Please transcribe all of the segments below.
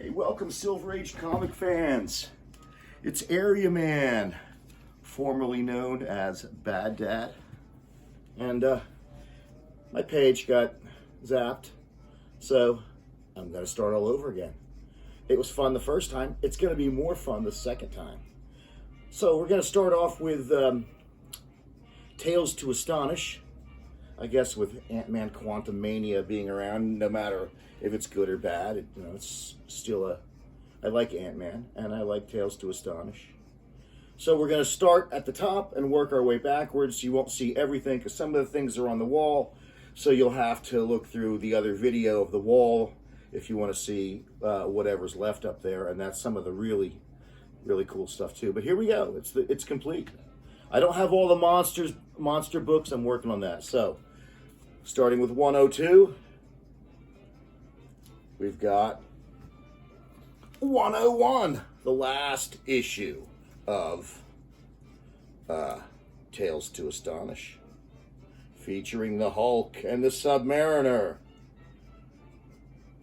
Hey, welcome Silver Age comic fans. It's Area Man, formerly known as Bad Dad. And my page got zapped, so I'm going to start all over again. It was fun the first time. It's going to be more fun the second time. So we're going to start off with Tales to Astonish. I guess with Ant-Man Quantumania being around, no matter if it's good or bad, it's still I like Ant-Man and I like Tales to Astonish. So we're going to start at the top and work our way backwards. You won't see everything because some of the things are on the wall, so you'll have to look through the other video of the wall if you want to see whatever's left up there, and that's some of the really cool stuff too. But here we go. It's complete. I don't have all the monster books. I'm working on that. So, starting with 102, we've got 101, the last issue of Tales to Astonish, featuring the Hulk and the Submariner.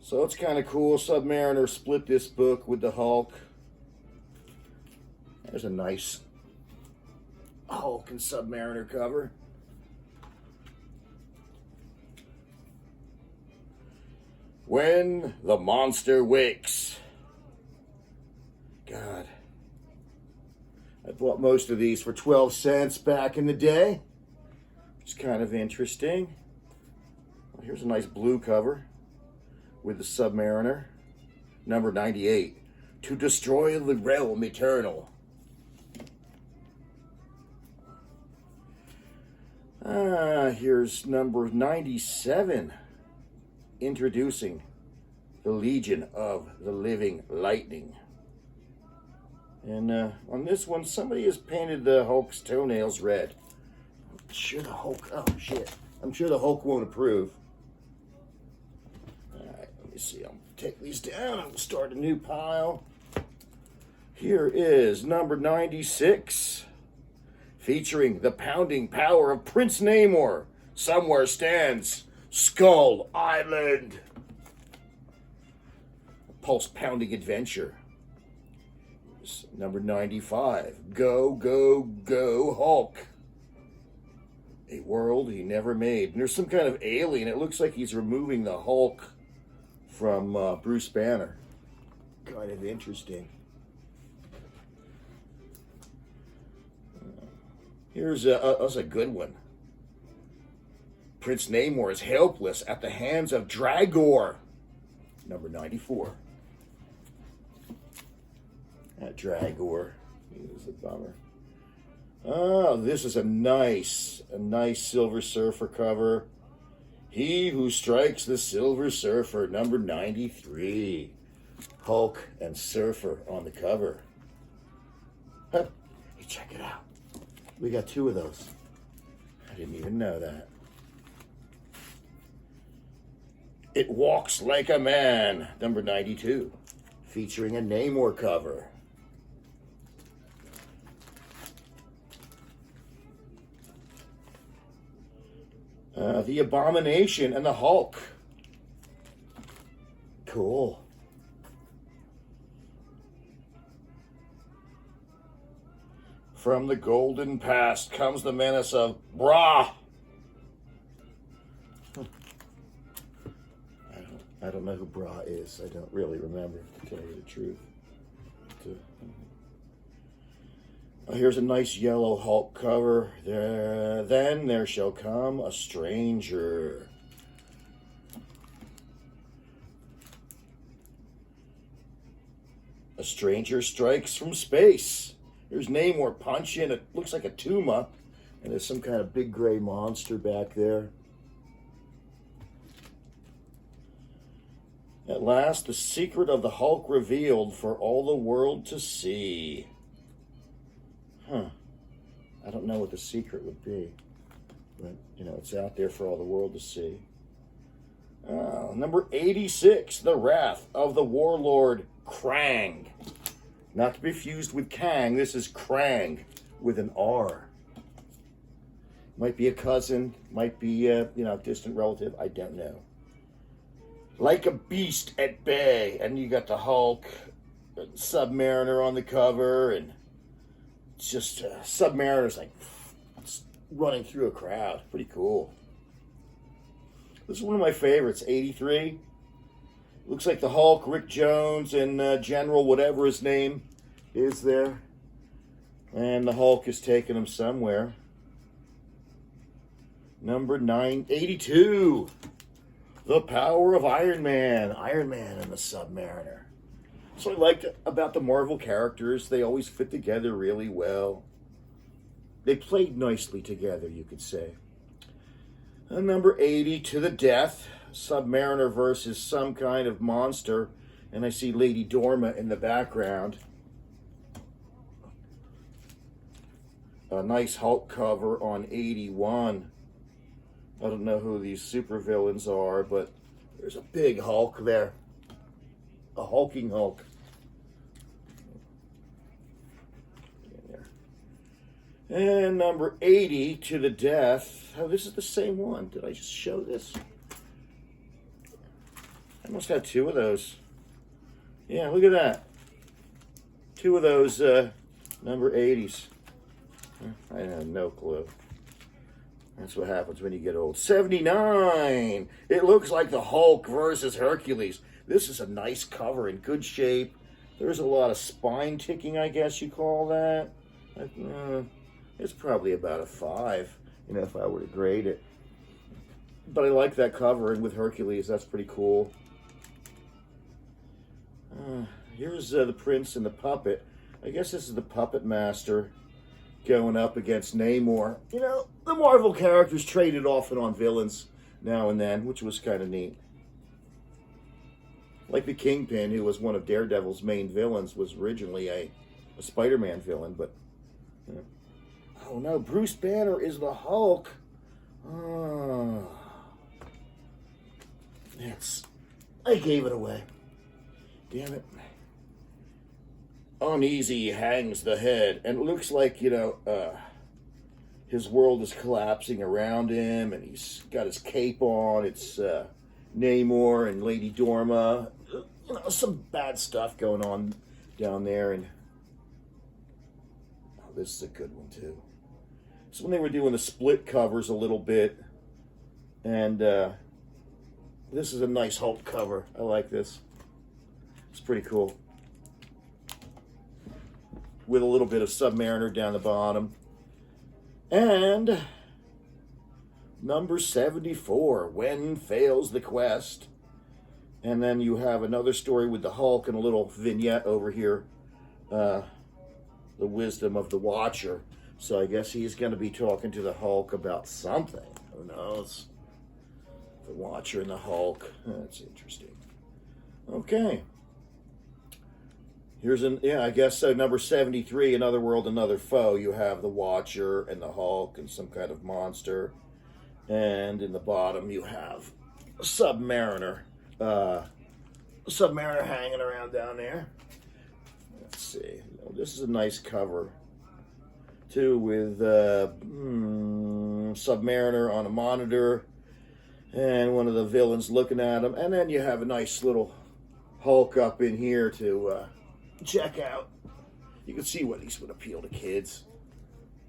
So it's kind of cool. Submariner split this book with the Hulk. There's a nice Hulk and Submariner cover. When the Monster Wakes. God. I bought most of these for 12 cents back in the day. It's kind of interesting. Well, here's a nice blue cover with the Submariner. Number 98. To destroy the realm eternal. Here's number 97, introducing the Legion of the Living Lightning. And on this one, somebody has painted the Hulk's toenails red. I'm sure the Hulk won't approve. All right, let me see. I'll take these down and we'll start a new pile. Here is number 96. Featuring the pounding power of Prince Namor. Somewhere stands Skull Island. A pulse-pounding adventure. Number 95. Go, go, go, Hulk. A world he never made. And there's some kind of alien. It looks like he's removing the Hulk from Bruce Banner. Kind of interesting. Here's that's a good one. Prince Namor is helpless at the hands of Dragor. Number 94. That Dragor is a bummer. Oh, this is a nice Silver Surfer cover. He who strikes the Silver Surfer, number 93. Hulk and Surfer on the cover. Hey, check it out. We got two of those. I didn't even know that. It Walks Like a Man, number 92, featuring a Namor cover. The Abomination and the Hulk. Cool. From the golden past comes the menace of Bra. I don't know who Bra is. I don't really remember, to tell you the truth. Here's a nice yellow Hulk cover. Then there shall come a stranger. A stranger strikes from space. There's Namor punching. It looks like a Tuma. And there's some kind of big gray monster back there. At last, the secret of the Hulk revealed for all the world to see. I don't know what the secret would be. But, it's out there for all the world to see. Number 86, The Wrath of the Warlord Krang. Not to be fused with Kang, this is Krang with an R. Might be a cousin, might be a distant relative, I don't know. like a beast at bay. And you got the Hulk, and Submariner on the cover, and it's just Submariner's like running through a crowd. Pretty cool. This is one of my favorites, 83. Looks like the Hulk, Rick Jones, and General whatever his name is there. And the Hulk is taking him somewhere. Number 982. The Power of Iron Man. Iron Man and the Submariner. So I liked about the Marvel characters. They always fit together really well. They played nicely together, you could say. And number 80, To the Death. Submariner versus some kind of monster. And I see Lady Dorma in the background. A nice Hulk cover on 81. I don't know who these supervillains are, but there's a big Hulk there. A hulking Hulk. And number 80, To the Death. Oh, this is the same one. Did I just show this? I must have two of those. Yeah, look at that. Two of those number 80s. I have no clue. That's what happens when you get old. 79. It looks like the Hulk versus Hercules. This is a nice cover, in good shape. There's a lot of spine ticking, I guess you call that. It's probably about a 5, if I were to grade it. But I like that cover, and with Hercules, that's pretty cool. Here's the Prince and the Puppet. I guess this is the Puppet Master going up against Namor. The Marvel characters traded off and on villains now and then, which was kind of neat. Like the Kingpin, who was one of Daredevil's main villains, was originally a Spider-Man villain, but... Oh no, Bruce Banner is the Hulk. Oh. Yes. I gave it away. Damn it. Uneasy hangs the head, and it looks like, his world is collapsing around him, and he's got his cape on. It's Namor and Lady Dorma. Some bad stuff going on down there, and this is a good one too. So when they were doing the split covers a little bit, and this is a nice Hulk cover. I like this. It's pretty cool. With a little bit of Submariner down the bottom. And number 74, When Fails the Quest. And then you have another story with the Hulk and a little vignette over here. The wisdom of the Watcher. So I guess he's going to be talking to the Hulk about something. Who knows? The Watcher and the Hulk. That's interesting. Okay. Here's I guess number 73, Another World, Another Foe. You have the Watcher and the Hulk and some kind of monster. And in the bottom you have Submariner. Submariner hanging around down there. Let's see. This is a nice cover, too, with Submariner on a monitor and one of the villains looking at him. And then you have a nice little Hulk up in here to check out. You can see what these would appeal to kids.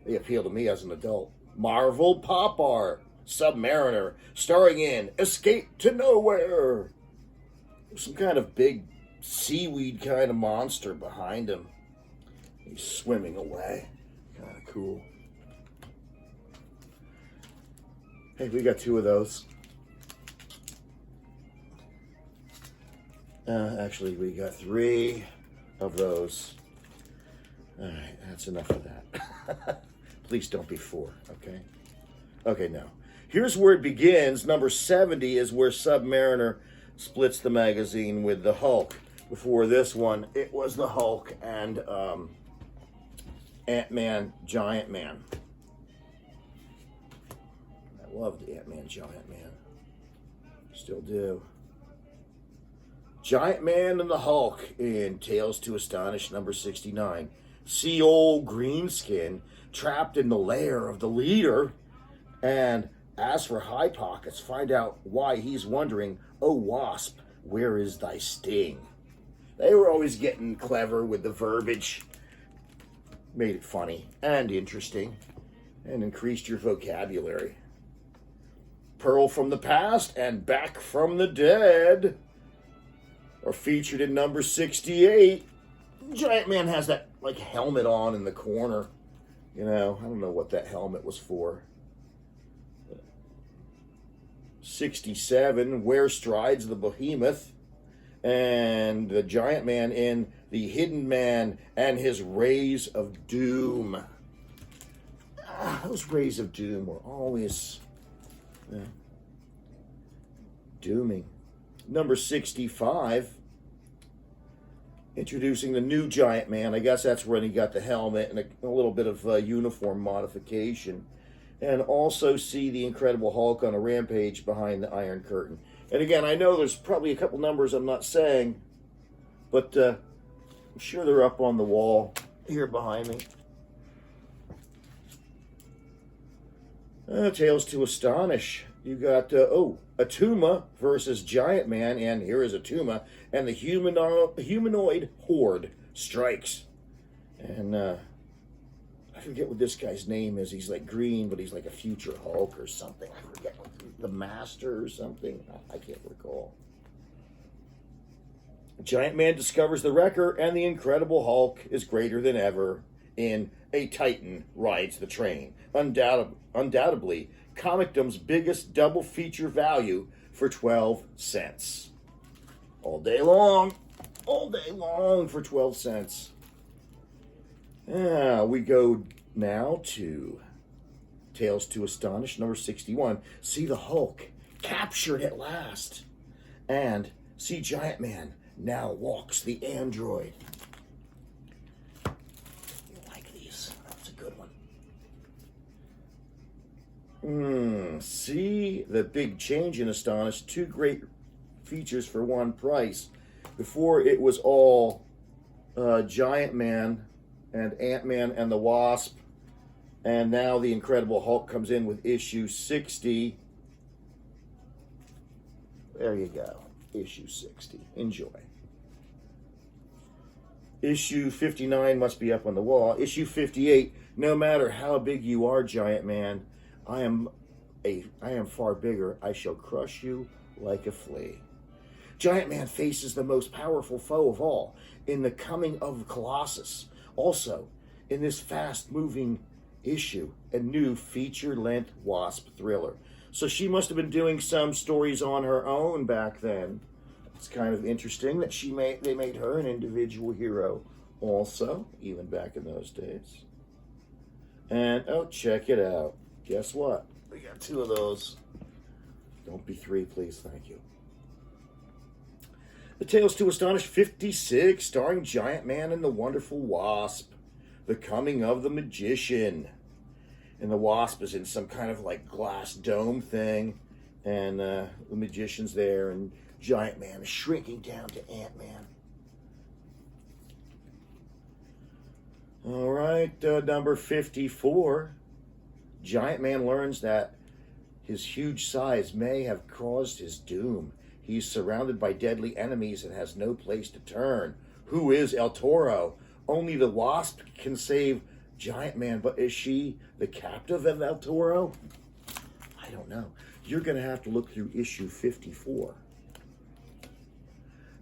They appeal to me as an adult. Marvel Pop Art. Submariner, starring in Escape to Nowhere. Some kind of big seaweed kind of monster behind him. He's swimming away. Kind of cool. Hey, we got two of those. Actually, we got 3 of those. All right, that's enough of that. Please don't be 4, okay? Okay, now. Here's where it begins. Number 70 is where Submariner splits the magazine with the Hulk. Before this one, it was the Hulk and Ant-Man, Giant Man. I loved Ant-Man, Giant Man. Still do. Giant Man and the Hulk in Tales to Astonish number 69. See old Greenskin trapped in the lair of the leader, and As for High Pockets, find out why he's wondering, oh Wasp, where is thy sting? They were always getting clever with the verbiage. Made it funny and interesting and increased your vocabulary. Pearl from the Past and Back from the Dead are featured in number 68. Giant Man has that like helmet on in the corner. You know, I don't know what that helmet was for. 67, Where Strides the Behemoth, and the Giant Man in The Hidden Man and His Rays of Doom. Those Rays of Doom were always dooming. Number 65, introducing the new Giant Man. I guess that's when he got the helmet and a little bit of uniform modification. And also see the Incredible Hulk on a rampage behind the Iron Curtain. And again, I know there's probably a couple numbers I'm not saying, but I'm sure they're up on the wall here behind me. Tales to Astonish. You got, Atuma versus Giant Man, and here is Atuma, and the humanoid horde strikes. And I forget what this guy's name is. He's like green, but he's like a future Hulk or something. I forget. The Master or something. I can't recall. Giant Man discovers the Wrecker, and the Incredible Hulk is greater than ever in A Titan Rides the Train. Undoubtedly, Comicdom's biggest double feature value for 12 cents. All day long for 12 cents. We go now to Tales to Astonish, number 61. See the Hulk captured at last. And see Giant Man now walks the android. You like these? That's a good one. See the big change in Astonish. 2 great features for one price. Before it was all Giant Man and Ant-Man and the Wasp, and now the Incredible Hulk comes in with issue 60. There you go, issue 60. Enjoy. Issue 59 must be up on the wall. Issue 58, no matter how big you are, Giant Man, I am far bigger. I shall crush you like a flea. Giant Man faces the most powerful foe of all in the coming of Colossus. Also, in this fast-moving issue, a new feature-length Wasp thriller. So she must have been doing some stories on her own back then. It's kind of interesting that they made her an individual hero also, even back in those days. And, check it out. Guess what? We got 2 of those. Don't be 3, please. Thank you. The Tales to Astonish 56, starring Giant Man and the Wonderful Wasp. The Coming of the Magician. And the Wasp is in some kind of like glass dome thing. And the Magician's there. And Giant Man is shrinking down to Ant-Man. All right, number 54. Giant Man learns that his huge size may have caused his doom. He's surrounded by deadly enemies and has no place to turn. Who is El Toro? Only the Wasp can save Giant Man, but is she the captive of El Toro? I don't know. You're going to have to look through issue 54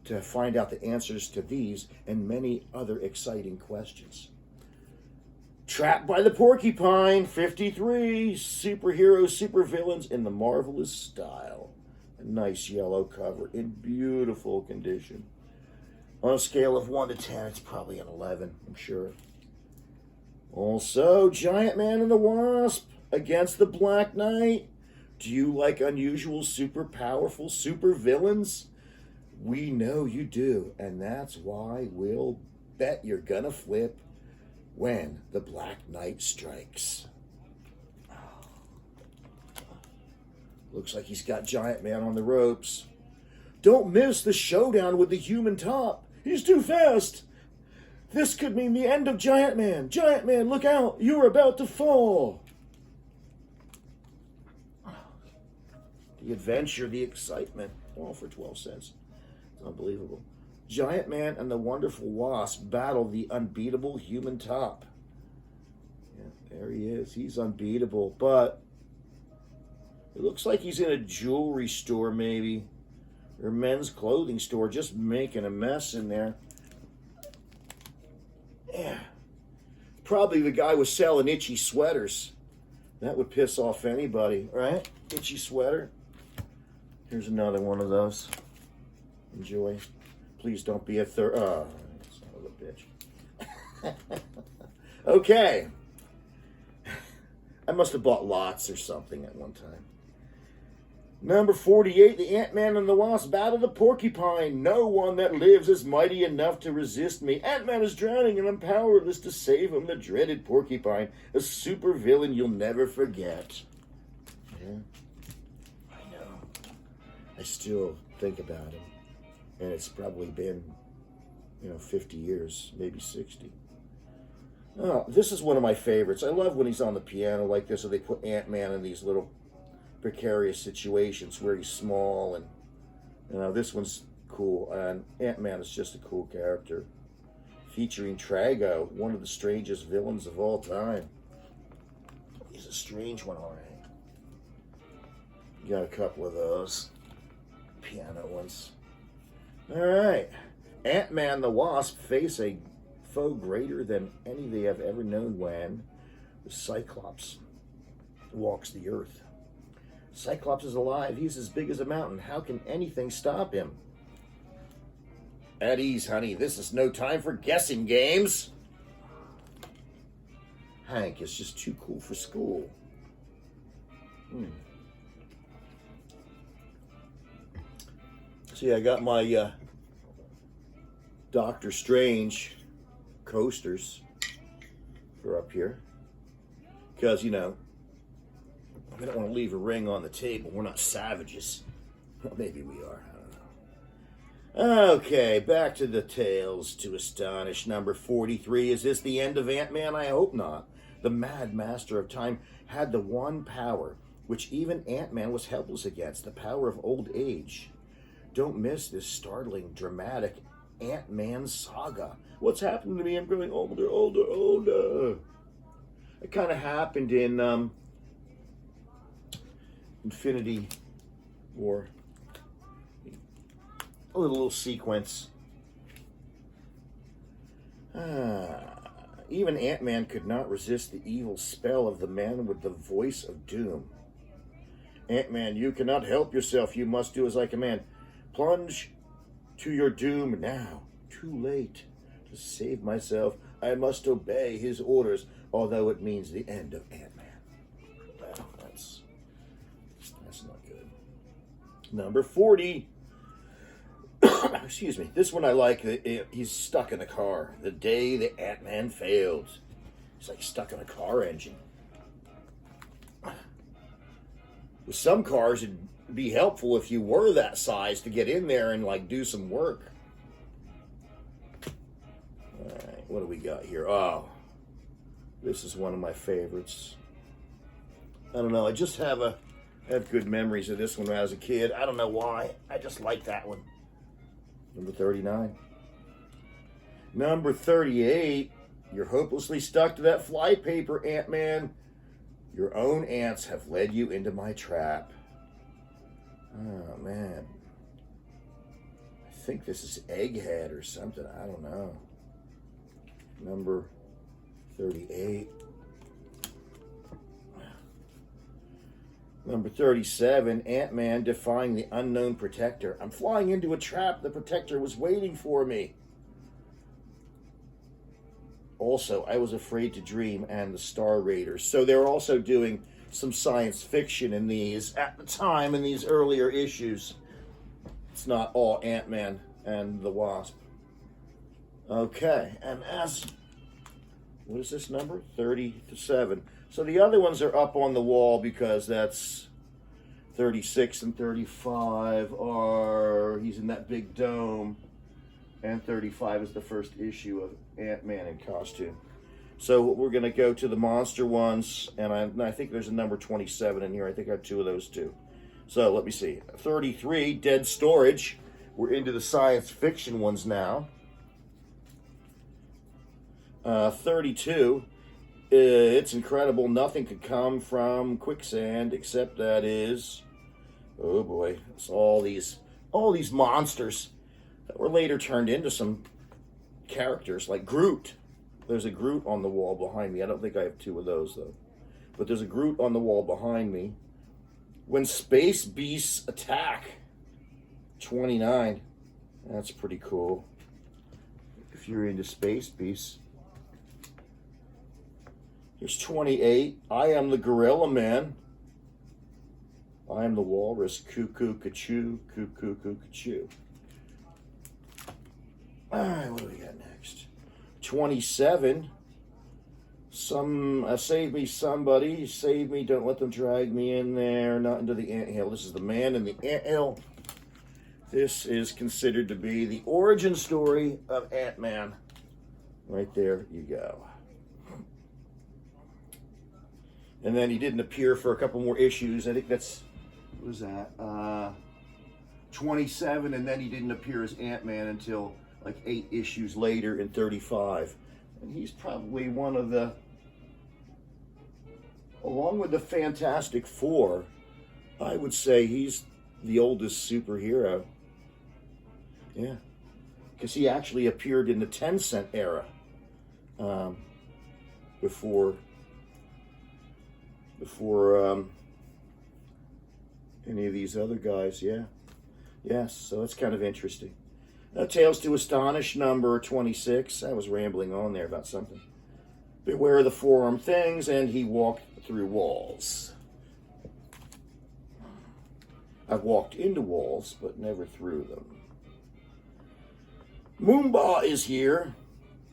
to find out the answers to these and many other exciting questions. Trapped by the Porcupine, 53. Superheroes, supervillains in the marvelous style. A nice yellow cover in beautiful condition. On a scale of 1 to 10, it's probably an 11, I'm sure. Also, Giant Man and the Wasp against the Black Knight. Do you like unusual, super powerful super villains? We know you do, and that's why we'll bet you're gonna flip when the Black Knight strikes. Looks like he's got Giant Man on the ropes. Don't miss the showdown with the human top. He's too fast. This could mean the end of Giant Man. Giant Man, look out. You're about to fall. The adventure, the excitement, all for 12 cents. It's unbelievable. Giant Man and the Wonderful Wasp battle the unbeatable Human Top. Yeah, there he is. He's unbeatable, but it looks like he's in a jewelry store, maybe, or men's clothing store, just making a mess in there. Yeah. Probably the guy was selling itchy sweaters. That would piss off anybody, right? Itchy sweater. Here's another one of those. Enjoy. Please don't be a third. Oh, son of a bitch. Okay. I must have bought lots or something at one time. Number 48, the Ant-Man and the Wasp battle the Porcupine. No one that lives is mighty enough to resist me. Ant-Man is drowning and I'm powerless to save him. The dreaded Porcupine, a super villain you'll never forget. Yeah, I know. I still think about him. And it's probably been, 50 years, maybe 60. Oh, this is one of my favorites. I love when he's on the piano like this, or they put Ant-Man in these little precarious situations where he's small, and this one's cool. And Ant-Man is just a cool character, featuring Trago, one of the strangest villains of all time. He's a strange one, all right. Got a couple of those piano ones. All right, Ant-Man the Wasp face a foe greater than any they have ever known when the Cyclops walks the earth. Cyclops is alive. He's as big as a mountain. How can anything stop him? At ease, honey. This is no time for guessing games. Hank is just too cool for school. See, I got my Doctor Strange coasters for up here. Because, we don't want to leave a ring on the table. We're not savages. Well, maybe we are. I don't know. Okay, back to the Tales to Astonish. Number 43. Is this the end of Ant-Man? I hope not. The Mad Master of Time had the one power which even Ant-Man was helpless against, the power of old age. Don't miss this startling, dramatic Ant-Man saga. What's happened to me? I'm growing older. It kind of happened in Infinity War. A little sequence. Even Ant-Man could not resist the evil spell of the man with the voice of doom. Ant-Man, you cannot help yourself. You must do as I command. Plunge to your doom now. Too late. To save myself, I must obey his orders, although it means the end of Ant-Man. Well, that's not good. Number 40. Excuse me. This one I like. He's stuck in a car. The day that Ant-Man failed. He's like stuck in a car engine. With some cars, it'd be helpful if you were that size to get in there and do some work. All right, what do we got here? Oh, this is one of my favorites. I don't know. I just have good memories of this one when I was a kid. I don't know why. I just like that one. Number 39. Number 38. You're hopelessly stuck to that flypaper, Ant-Man. Your own ants have led you into my trap. Oh, man. I think this is Egghead or something. I don't know. Number 38. Number 37, Ant-Man defying the unknown protector. I'm flying into a trap. The protector was waiting for me. Also, I was afraid to dream and the Star Raiders. So they're also doing some science fiction in these at the time in these earlier issues. It's not all Ant-Man and the Wasp. Okay, and what is this number? 37. So the other ones are up on the wall because that's 36 and 35 are, he's in that big dome, and 35 is the first issue of Ant-Man in costume. So we're going to go to the monster ones, and I think there's a number 27 in here. I think I have two of those too. So let me see. 33, Dead Storage. We're into the science fiction ones now. 32, It's Incredible. Nothing could come from quicksand except that is, oh boy, it's all these monsters that were later turned into some characters like Groot. There's a Groot on the wall behind me. I don't think I have two of those though. But there's a Groot on the wall behind me. When Space Beasts Attack. 29. That's pretty cool. If you're into Space Beasts. Here's 28. I Am the Gorilla Man. I Am the Walrus. Cuckoo, Cachoo, Cuckoo, Cachoo. Alright, what do we got next? 27. Save me, somebody. Save me. Don't let them drag me in there. Not into the anthill. This is the man in the anthill. This is considered to be the origin story of Ant-Man. Right there you go. And then he didn't appear for a couple more issues. I think that's, what was that? 27, and then he didn't appear as Ant-Man until like 8 issues later in 35. And he's probably one of the, along with the Fantastic Four, I would say he's the oldest superhero. Yeah. Because he actually appeared in the 10-cent era. Before any of these other guys, yeah. Yes, so it's kind of interesting. Tales to Astonish, number 26. I was rambling on there about something. Beware the four-armed things, and he walked through walls. I've walked into walls, but never through them. Moomba is here,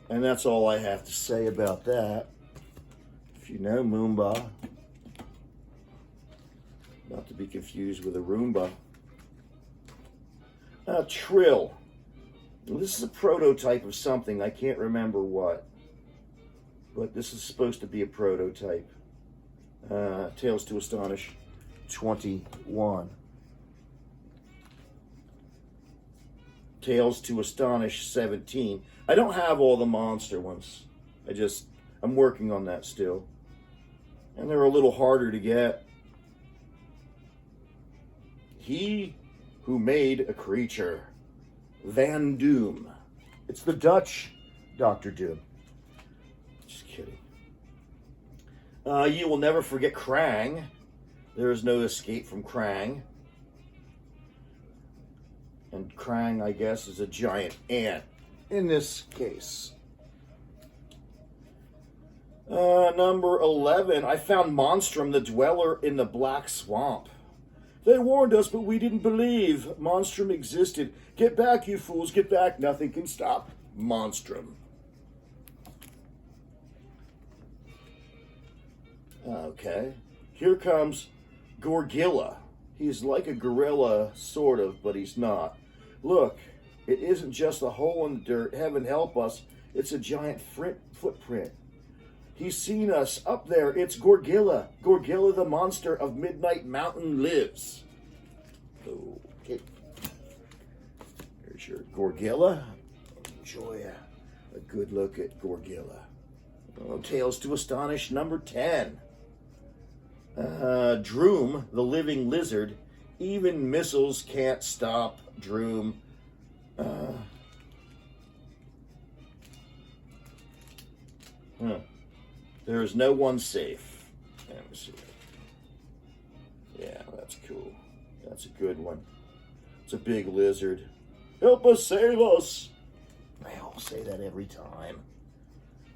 and that's all I have to say about that. If you know Moomba, not to be confused with a Roomba. Trill. Well, this is a prototype of something. I can't remember what. But this is supposed to be a prototype. Tales to Astonish 21. Tales to Astonish 17. I don't have all the monster ones. I'm working on that still. And they're a little harder to get. He Who Made a Creature. Van Doom. It's the Dutch Dr. Doom. Just kidding. You will never forget Krang. There is no escape from Krang. And Krang, I guess, is a giant ant in this case. Number 11. I found Monstrum, the Dweller in the Black Swamp. They warned us, but we didn't believe. Monstrum existed. Get back, you fools. Get back. Nothing can stop Monstrum. Okay. Here comes Gorgilla. He's like a gorilla, sort of, but he's not. Look, it isn't just a hole in the dirt. Heaven help us. It's a giant footprint. He's seen us up there. It's Gorgilla. Gorgilla, the monster of Midnight Mountain, lives. Okay. Here's your Gorgilla. Enjoy a good look at Gorgilla. Tales to Astonish, number 10. Droom, the living lizard. Even missiles can't stop Droom. There is no one safe. Let me see. Yeah, that's cool. That's a good one. It's a big lizard. Help us, save us. I'll say that every time.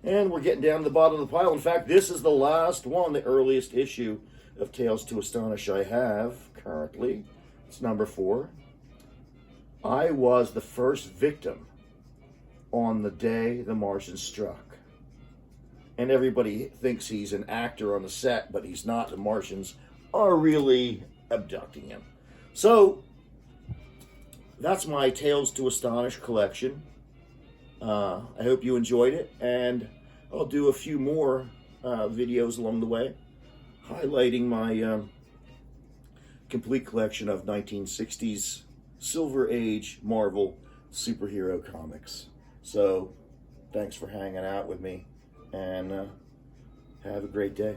And we're getting down to the bottom of the pile. In fact, this is the last one, the earliest issue of Tales to Astonish I have currently. It's number 4. I was the first victim on the day the Martian struck. And everybody thinks he's an actor on the set, but he's not. The Martians are really abducting him. So, that's my Tales to Astonish collection. I hope you enjoyed it, and I'll do a few more videos along the way, highlighting my complete collection of 1960s Silver Age Marvel superhero comics. So, thanks for hanging out with me, and have a great day.